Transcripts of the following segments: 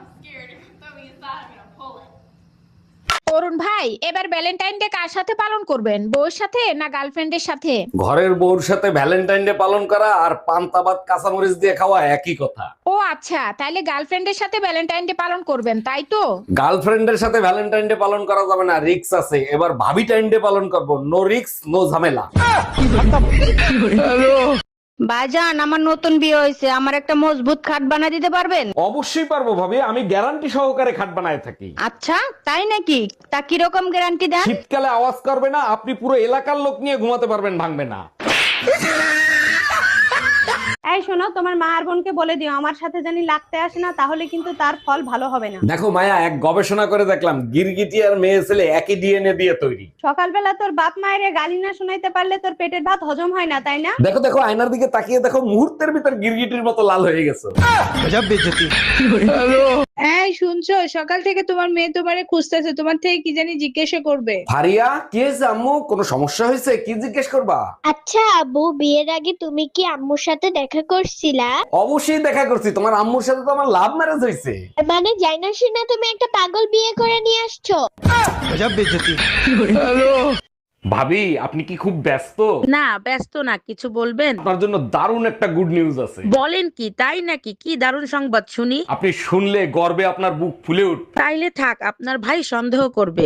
I'm scared. Throw me inside. I'm gonna pull it. অরুণ ভাই, এবার Valentine day কার সাথে পালন করবেন? বউর সাথে না গার্লফ্রেন্ডের সাথে? ঘরের বউর সাথে ভ্যালেন্টাইন ডে পালন করা আর পান্তা ভাত কাঁচামরিচ দিয়ে খাওয়া একই কথা। ও আচ্ছা, তাইলে গার্লফ্রেন্ডের সাথে ভ্যালেন্টাইন ডে পালন করবেন, তাই তো? গার্লফ্রেন্ডের সাথে ভ্যালেন্টাইন ডে পালন করা যাবে না, রিক্স আছে। এবার ভাবি টাইম ডে পালন করব, নো রিক্স নো ঝামেলা। ভাইজান, আমার নতুন বিয়ে হয়েছে, আমার একটা মজবুত খাট বানিয়ে দিতে পারবেন? অবশ্যই পারবো ভাবি, আমি গ্যারান্টি সহকারে খাট বানায় থাকি। আচ্ছা, তাই নাকি? তা কিরকম গ্যারান্টি দেন? শীতকালে আওয়াজ করবে না, আপনি পুরো এলাকার লোক নিয়ে ঘুমাতে পারবেন, ভাঙবে না। এই শোনো, তোমার মা আর বোনকে বলে দিও আমার সাথে জানি লাগতে আসে না, তাহলে কিন্তু তার ফল ভালো হবে না। দেখো মায়া, এক গবেষণা করে দেখলাম গিরগিটি আর মেয়ে ছেলে একই ডিএনএ দিয়ে তৈরি। সকালবেলা তোর বাপ মায়ের গালি না শোনাইতে পারলে তোর পেটের ভাত হজম হয় না, তাই না? দেখো দেখো, আয়নার দিকে তাকিয়ে দেখো, মুহূর্তের ভিতর গিরগিটির মতো লাল হয়ে গেছে। এই শুনছো, সকাল থেকে তোমার মেয়ে তোমারে খুঁজতেছে, তোমার থেকে কি জানি জিজ্ঞাসা করবে। ফারিয়া, কি হয়েছে আম্মু? কোনো সমস্যা হয়েছে? কি জিজ্ঞেস করবা? আচ্ছা আব্বু, বিয়ের আগে তুমি কি আম্মুর সাথে দেখা করছিলা? অবশ্যই দেখা করছি, তোমার আম্মুর সাথে তো আমার লাভ ম্যারেজ হয়েছে। মানে যাই না শুনে তুমি একটা পাগল বিয়ে করে নিয়ে আসছো। ভাবি, আপনি কি খুব ব্যস্ত? না, ব্যস্ত না, কিছু বলবেন? আপনার জন্য দারুণ একটা গুড নিউজ আছে। বলেন কি, তাই নাকি? কি দারুণ সংবাদ শুনি। আপনি শুনলে গর্বে আপনার বুক ফুলে উঠ। তাইলে থাক, আপনার ভাই সন্দেহ করবে।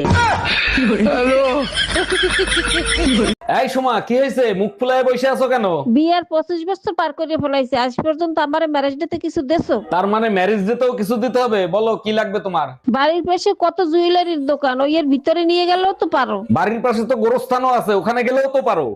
এই সোমা, কি হয়েছে? মুখ ফুলায় বসে আছো কেন? বিয়ের 25 বছর পার করে ফেলাইছে, আজ পর্যন্ত আমার ম্যারেজ ডেতে কিছু দেছো? তার মানে ম্যারেজ ডেতেও কিছু দিতে হবে? বলো কি লাগবে তোমার? বাড়ির পাশে কত জুয়েলারির দোকান, ওই এর ভিতরে নিয়ে গেলেও তো পারো। বাড়ির পাশে তো গোরস্থানও আছে, ওখানে গেলেও তো পারো।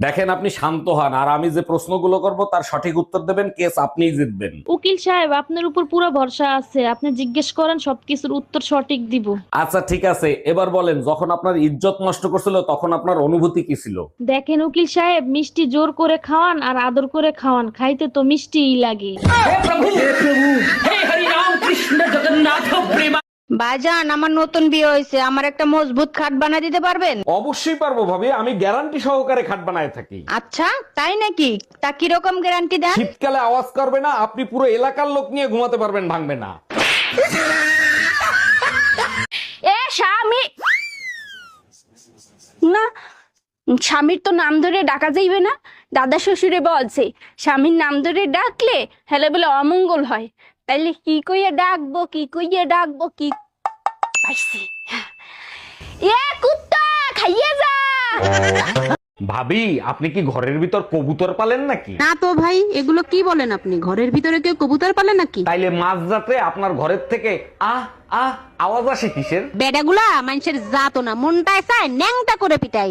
দেখেন, আপনি শান্ত হন, আর আমি যে প্রশ্নগুলো করব তার সঠিক উত্তর দেবেন, কেস আপনিই জিতবেন। উকিল সাহেব, আপনার উপর পুরো ভরসা আছে, আপনি জিজ্ঞেস করেন, সবকিছুর উত্তর সঠিক দিব। আচ্ছা ঠিক আছে, এবার বলেন, যখন আপনার ইজ্জত নষ্ট করছিল তখন আপনার অনুভূতি কি ছিল? দেখেন উকিল সাহেব, মিষ্টি জোর করে খাওয়ান আর আদর করে খাওয়ান, খাইতে তো মিষ্টিই লাগে। ভাইজান, আমার নতুন বিয়ে হয়েছে, আমার একটা মজবুত খাট বানিয়ে দিতে পারবেন? অবশ্যই পারবো ভাবি, আমি গ্যারান্টি সহকারে খাট বানায় থাকি। আচ্ছা, তাই নাকি? তা কিরকম গ্যারান্টি দেন? শীতকালে আওয়াজ করবে না, আপনি পুরো এলাকার লোক নিয়ে ঘুমাতে পারবেন, ভাঙবে না। এ স্বামী না, স্বামীর তো নাম ধরে ডাকা যাইবে না। দাদা শ্বশুরে বলছে স্বামীর নাম ধরে ডাকলে হেলে বলে অমঙ্গল হয়। তাইলে কি কইয়া ডাকবো, কি কইয়া ডাকবো, কি পাইছি। এ কুত্তা, খাইয়ে যা। ভাবি, আপনি কি ঘরের ভিতর কবুতর পালেন নাকি? না তো ভাই, এগুলো কি বলেন আপনি? ঘরের ভিতরে কেউ কবুতর পালে নাকি? তাইলে মাঝরাতে আপনার ঘরের থেকে আহ আহ আওয়াজ আসে কিসের? বেডাগুলা মানুষের জাতো না, মনটায় চায় ন্যাংটা করে পিটাই।